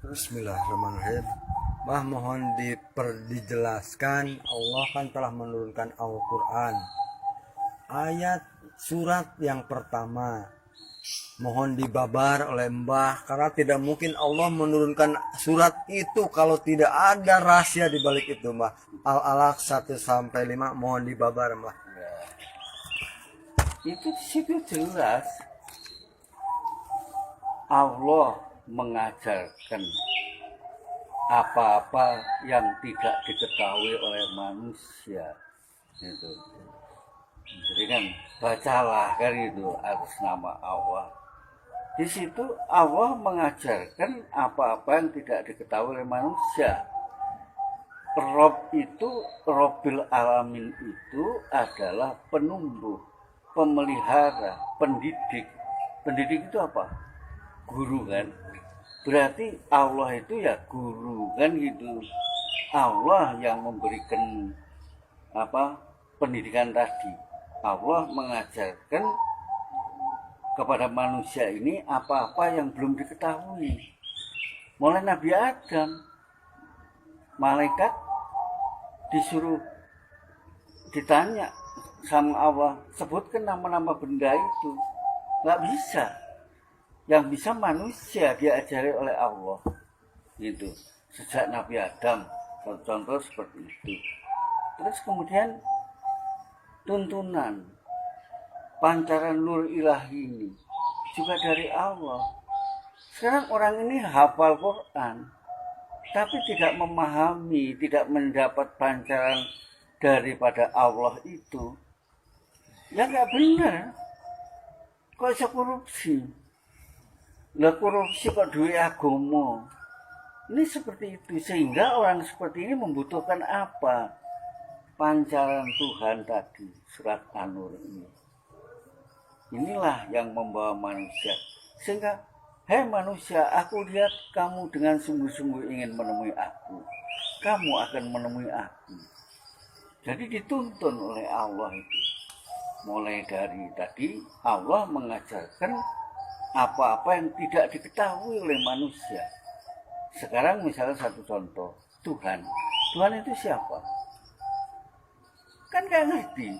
Bismillahirrahmanirrahim. Mohon dijelaskan, Allah kan telah menurunkan Al-Quran. Ayat surat yang pertama mohon dibabar oleh Mbah, karena tidak mungkin Allah menurunkan surat itu kalau tidak ada rahasia di balik itu, Mbah. Al-Alaq 1-5 mohon dibabar, Mbah. Itu di situ jelas Allah mengajarkan apa-apa yang tidak diketahui oleh manusia. Itu. Jadi kan bacalah kan itu atas nama Allah. Di situ Allah mengajarkan apa-apa yang tidak diketahui oleh manusia. Rob itu, Robbil Alamin itu adalah penumbuh, pemelihara, pendidik. Pendidik itu apa? Guru kan? Berarti Allah itu ya guru kan gitu. Allah yang memberikan pendidikan tadi. Allah mengajarkan kepada manusia ini apa-apa yang belum diketahui. Mulai Nabi Adam, malaikat disuruh ditanya sama Allah, sebutkan nama-nama benda itu. Nggak bisa. Yang bisa manusia diajari oleh Allah. Gitu. Sejak Nabi Adam, contoh seperti itu. Terus kemudian tuntunan pancaran nur ilahi ini juga dari Allah. Sekarang orang ini hafal Quran, tapi tidak memahami, tidak mendapat pancaran daripada Allah itu. Ya nggak benar. Kok bisa korupsi? Lah korupsi kok duit agama. Ini seperti itu. Sehingga orang seperti ini membutuhkan apa? Pancaran Tuhan tadi, surat An-Nur ini. Inilah yang membawa manusia. Sehingga, hei manusia, aku lihat kamu dengan sungguh-sungguh ingin menemui aku. Kamu akan menemui aku. Jadi dituntun oleh Allah itu. Mulai dari tadi, Allah mengajarkan apa-apa yang tidak diketahui oleh manusia. Sekarang misalnya satu contoh, Tuhan. Tuhan itu siapa? Kan gak ngerti.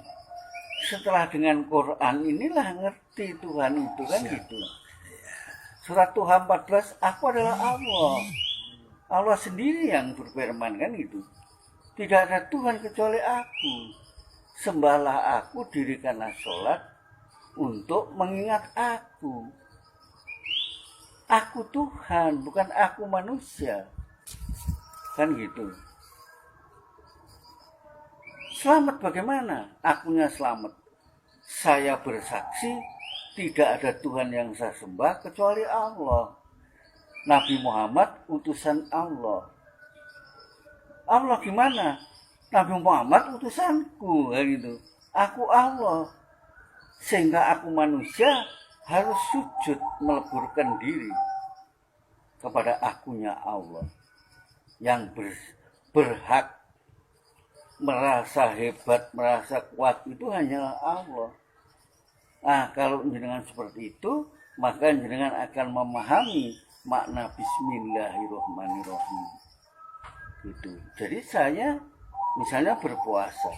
Setelah dengan Quran inilah ngerti Tuhan itu kan gitu. Surat Tuhan 14, aku adalah Allah. Allah sendiri yang berfirman kan gitu. Tidak ada Tuhan kecuali aku. Sembahlah aku, dirikanlah sholat untuk mengingat aku. Aku Tuhan, bukan aku manusia. Kan gitu. Selamat bagaimana? Akunya selamat. Saya bersaksi tidak ada Tuhan yang saya sembah kecuali Allah. Nabi Muhammad utusan Allah. Allah gimana? Nabi Muhammad utusanku, gitu. Aku Allah. Sehingga aku manusia harus sujud meleburkan diri kepada akunya Allah yang berhak merasa hebat, merasa kuat itu hanyalah Allah. Nah, kalau jenengan seperti itu, maka jenengan akan memahami makna Bismillahirrahmanirrahim. Gitu. Jadi saya misalnya berpuasa,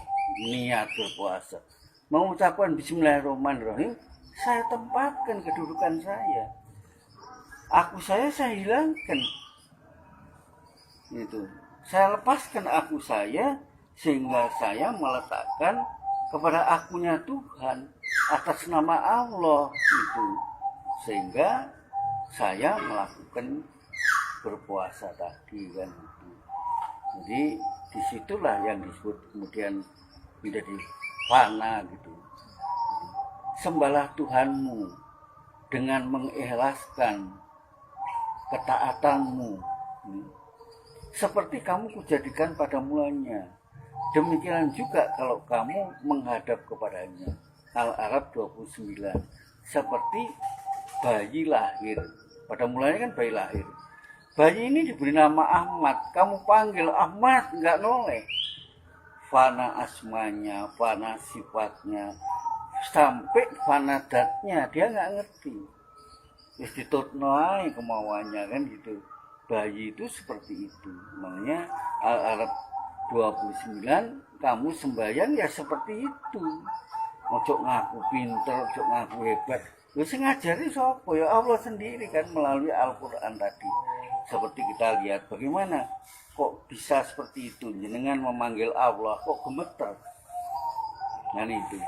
niat berpuasa, mengucapkan Bismillahirrahmanirrahim, saya tempatkan kedudukan saya. Saya hilangkan. Gitu. Saya lepaskan aku saya sehingga saya meletakkan kepada akunya Tuhan atas nama Allah itu. Sehingga saya melakukan berpuasa tadi kan itu. Jadi disitulah yang disebut kemudian menjadi fana gitu. Sembahlah Tuhanmu dengan mengikhlaskan ketaatanmu. Seperti kamu kujadikan pada mulanya. Demikian juga kalau kamu menghadap kepadanya. Al-Arab 29. Seperti bayi lahir. Pada mulanya kan bayi lahir. Bayi ini diberi nama Ahmad. Kamu panggil Ahmad, enggak noleh. Fana asmanya, fana sifatnya, sampai fana datnya dia nggak ngerti. Wis ditutno ae kemauannya kan gitu. bayi itu seperti itu. Makanya Al-Araf 29, kamu sembahyang ya seperti itu. Ojo ngaku pinter, ojo ngaku hebat. Wis ngajari sapa? Ya Allah sendiri kan melalui Al-Qur'an tadi. Seperti kita lihat bagaimana kok bisa seperti itu, jenengan memanggil Allah kok gemeter. Nah itu.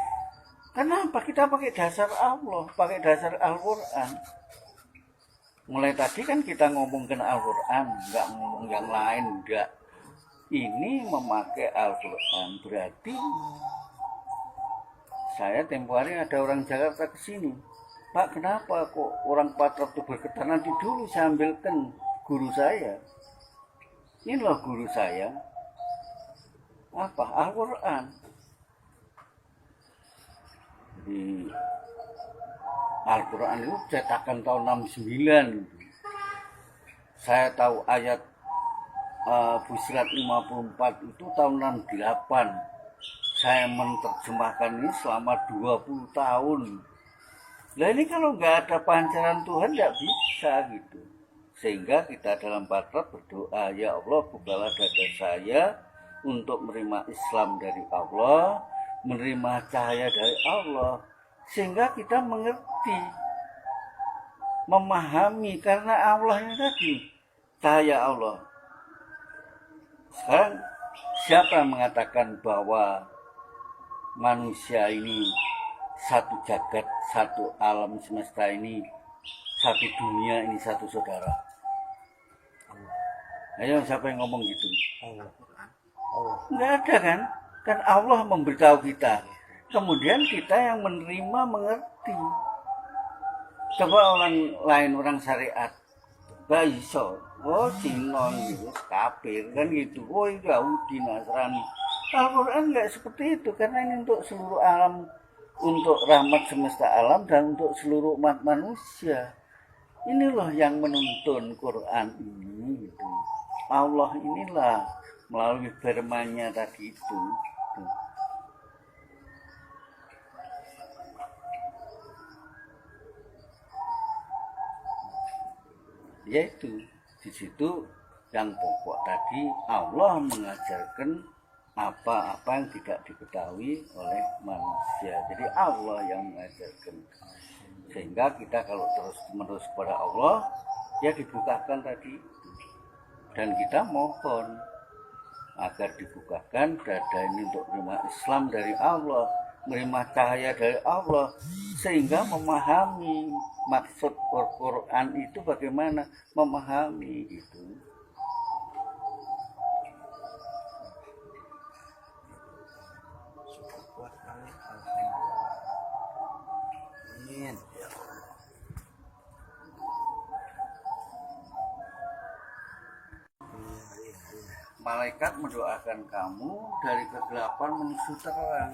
Kenapa kita pakai dasar Allah, pakai dasar Al-Qur'an? Mulai tadi kan kita ngomongin Al-Qur'an, nggak ngomong yang lain, enggak. Ini memakai Al-Qur'an berarti saya tempo hari ada orang Jakarta ke sini. Pak, kenapa kok orang Patra itu bergetar? Nanti dulu saya ambilkan guru saya. Ini loh guru saya. Apa? Al-Qur'an. Di Al-Quran itu cetakan tahun 69. Saya tahu ayat Fussilat 54 itu tahun 68. Saya menerjemahkan ini selama 20 tahun. Nah ini kalau nggak ada pancaran Tuhan nggak bisa gitu. Sehingga kita dalam Patra berdoa, ya Allah bukalah dada saya untuk menerima Islam dari Allah, menerima cahaya dari Allah, sehingga kita mengerti, memahami, karena Allahnya tadi cahaya Allah. Sekarang siapa yang mengatakan bahwa manusia ini satu jagat, satu alam semesta ini, satu dunia ini, satu saudara? Ayo siapa yang ngomong gitu? Allah. Nggak ada kan? Kan Allah memberitahu kita. Kemudian kita yang menerima, mengerti. Coba orang lain, orang syariat, Baiso, oh Cina gitu, kafir kan gitu, oh Yahudi, Nasrani. Al-Quran nggak seperti itu, karena ini untuk seluruh alam, untuk rahmat semesta alam dan untuk seluruh umat manusia. Ini loh yang menuntun Quran ini gitu. Allah inilah melalui firman-Nya tadi itu. Yaitu di situ yang pokok tadi, Allah mengajarkan apa-apa yang tidak diketahui oleh manusia. Jadi Allah yang mengajarkan. Sehingga kita kalau terus-menerus kepada Allah, ya dibukakan tadi. Dan kita mohon agar dibukakan dada ini untuk menerima Islam dari Allah, menerima cahaya dari Allah, sehingga memahami maksud Al-Quran itu bagaimana, memahami itu. Amin. Malaikat mendoakan kamu dari kegelapan menuju terang.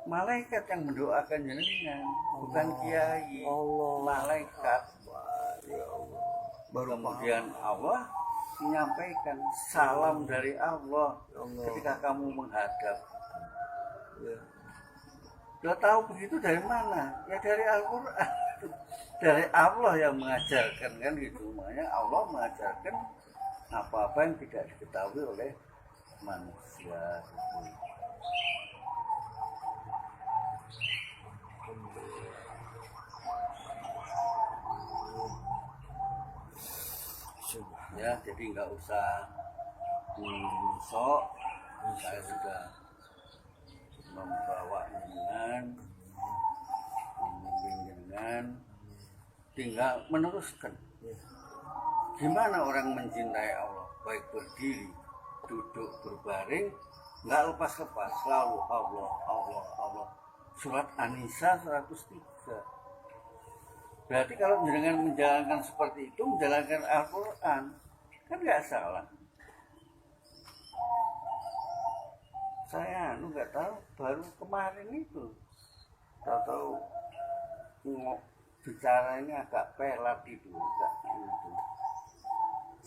Malaikat yang mendoakan jenengan, bukan kiai. Allah. Malaikat. Ya Allah. Kemudian Allah menyampaikan salam dari Allah Allah. ketika kamu menghadap. Ya. Udah tahu begitu dari mana? Ya dari Al-Quran. Dari Allah yang mengajarkan kan gitu. Makanya Allah mengajarkan apa-apa yang tidak diketahui oleh manusia. Ya, jadi nggak usah sok. Saya sudah membawa jenengan, membimbing jenengan, tinggal meneruskan. Gimana orang mencintai Allah? Baik berdiri, duduk, berbaring, nggak lepas-lepas, selalu Allah, Allah, Allah. Surat An-Nisa 103. Berarti kalau jenengan menjalankan seperti itu, menjalankan Al-Quran, kan nggak salah. Saya nggak tahu, baru kemarin itu tahu bicara ini agak pelat itu, enggak gitu.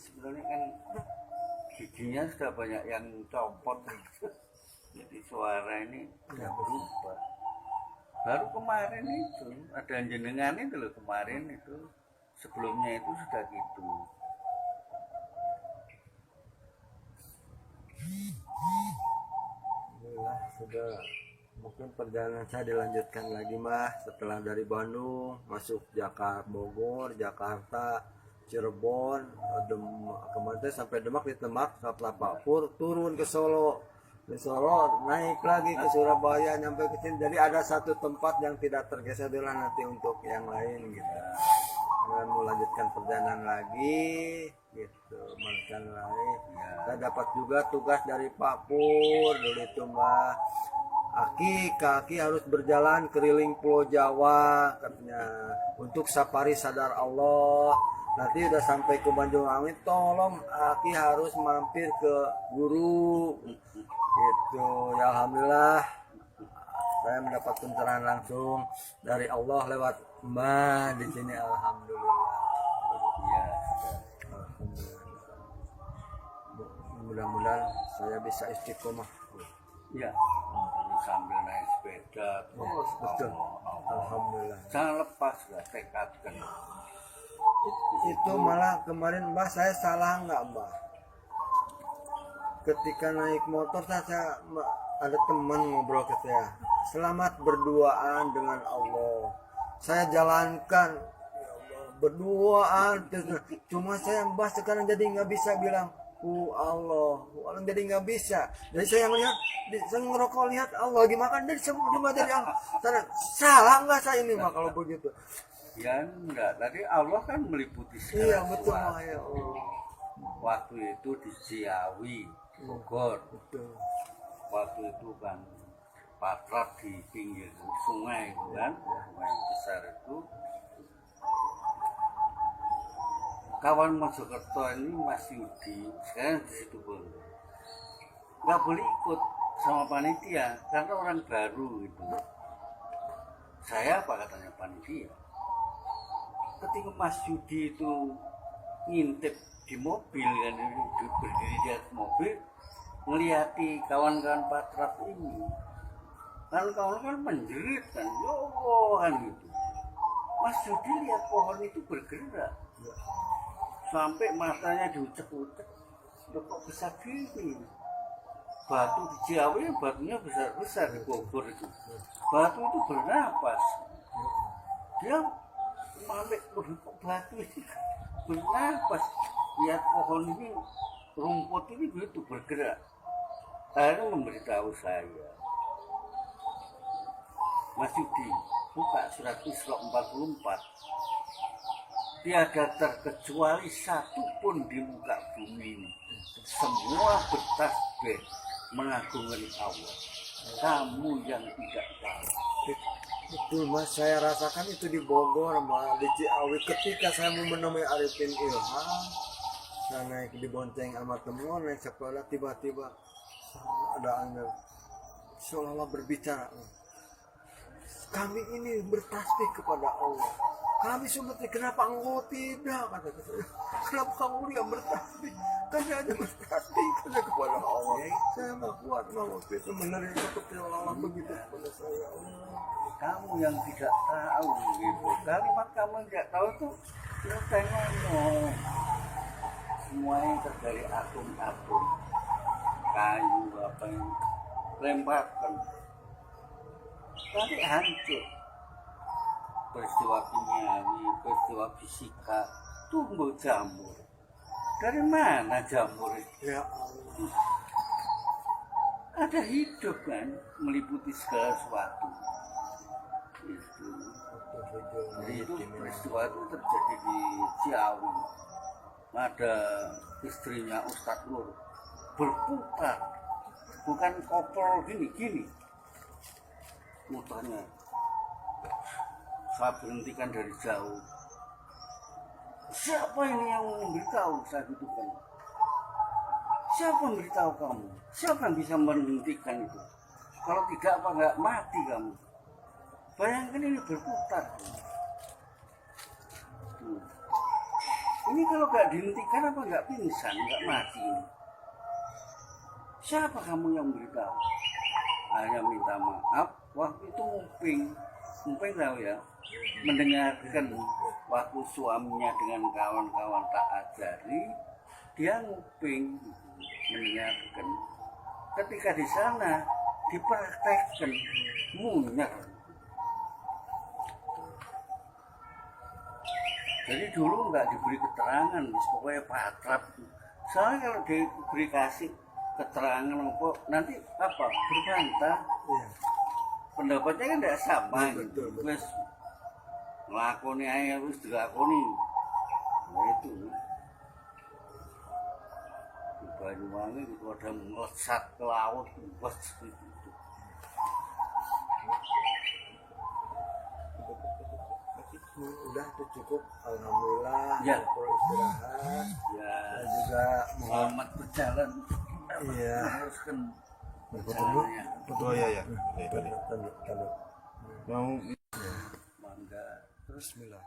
Sebenarnya kan giginya sudah banyak yang copot, jadi suara ini sudah berubah. Baru kemarin itu ada jenengan itu loh, kemarin itu sebelumnya itu sudah gitu. Alhamdulillah sudah. Mungkin perjalanan saya dilanjutkan lagi mah setelah dari Bandung masuk Jakarta, Bogor, Jakarta, Cirebon, kemarin sampai Demak, di Demak sampai Papur, turun ke Solo, di Solo naik lagi ke Surabaya nyampe ke sini. Jadi ada satu tempat yang tidak tergeser dulu, nanti untuk yang lain gitu. Dan melanjutkan perjalanan lagi gitu, melanjutkan lagi. Saya dapat juga tugas dari Pak Pur dulu itu mbak. Kaki harus berjalan keliling Pulau Jawa katanya untuk safari sadar Allah. Nanti udah sampai ke Banyuwangi, tolong Aki harus mampir ke guru gitu. Ya alhamdulillah saya mendapat pencerahan langsung dari Allah lewat Mbak di sini. Alhamdulillah. Ya, Alhamdulillah. Mudah-mudahan saya bisa istiqomah. ya. Sambil naik sepeda terus Betul. Allah. Alhamdulillah. Jangan lepas lah, tekadkan. Itu malah kemarin Mbak saya salah nggak Mbak? Ketika naik motor saya ada teman ngobrol ke saya, selamat berduaan dengan Allah. Saya jalankan ya Allah, berduaan cuma saya Mbak sekarang jadi nggak bisa bilang Allah jadi nggak bisa. Jadi saya melihat, saya ngerokok lihat Allah gimana dari semua dari Allah. Salah nggak saya ini Mbak kalau begitu? Ya enggak, tadi Allah kan meliputi segala Iya betul sesuatu. ya Allah. Waktu itu di Ciawi, Bogor. Betul. Waktu itu kan patrap di pinggir sungai itu kan, sungai yang besar itu. Kawan Mojokerto ini Mas Yudi, sekarang di situ pun nggak boleh ikut sama panitia karena orang baru itu. Saya apa katanya panitia? Ketika Mas Yudi itu ngintip di mobil kan, berdiri di atas mobil, ngeliati kawan-kawan patrap ini, kan kawan kan menjerit kan, yo kan gitu. Mas Yudi lihat pohon itu bergerak, sampai matanya diucek-ucek, kok bisa gini? Batu di Ciawi, batunya besar-besar di Bogor itu. Batu itu bernapas. Dia sampai kok batu ini bernapas. Lihat pohon ini, rumput ini begitu bergerak. Akhirnya memberitahu saya, Mas Yudi, buka surat Isra 44. Tiada terkecuali satu pun di muka bumi ini. Semua bertasbih mengagungkan Allah. Kamu yang tidak tahu. Betul Mas, saya rasakan itu di Bogor Mbak, di Ciawi ketika saya mau menemui Arifin Ilham. Saya naik di bonceng sama teman, naik sekolah, tiba-tiba ada angin seolah-olah berbicara. Kami ini bertasbih kepada Allah. Kami seperti kenapa engkau tidak, kata saya. Kenapa kamu yang bertasbih? Kan saya hanya bertasbih hanya kepada Allah. Saya nggak kuat waktu itu menerima seolah-olah begitu kepada saya. Kamu yang tidak tahu gitu. Kalimat kamu tidak tahu itu kita ngomong. Semuanya terdiri atom-atom, kayu apa yang lemparkan. Tapi hancur. Peristiwa kimiawi, peristiwa fisika, tumbuh jamur. Dari mana jamur itu? Ya Allah. Ada hidup kan, meliputi segala sesuatu. Itu. Jadi itu peristiwa itu terjadi di Ciawi. Ada istrinya Ustadz Nur berputar, bukan kopel gini, mutarnya. Saya berhentikan dari jauh. Siapa ini yang memberitahu? Saya gitu kan. Siapa yang memberitahu kamu? Siapa yang bisa menghentikan itu? Kalau tidak apa nggak mati kamu. Bayangkan ini berputar. Tuh. Ini kalau nggak dihentikan apa nggak pingsan, nggak mati ini. Siapa kamu yang memberitahu? Hanya minta maaf. Waktu itu Mumping tahu ya, mendengarkan waktu suaminya dengan kawan-kawan tak ajari, dia nguping mendengarkan ketika di sana dipraktekkan munyer. Jadi dulu nggak diberi keterangan, pokoknya patrap. Soalnya kalau diberi kasih keterangan kok nanti apa berbantah, Iya. pendapatnya kan tidak sama Iya, gitu. betul. Wes ngelakoni aja terus dilakoni. Nah itu di Banyuwangi itu ada melesat ke laut, bos gitu. Udah itu cukup, alhamdulillah. Ya. Perlu istirahat. Ya Dan juga mohon selamat berjalan. Iya. Teruskan Betul. perjalanannya. Oh iya ya. Kalau Mau Mangga. Bismillah.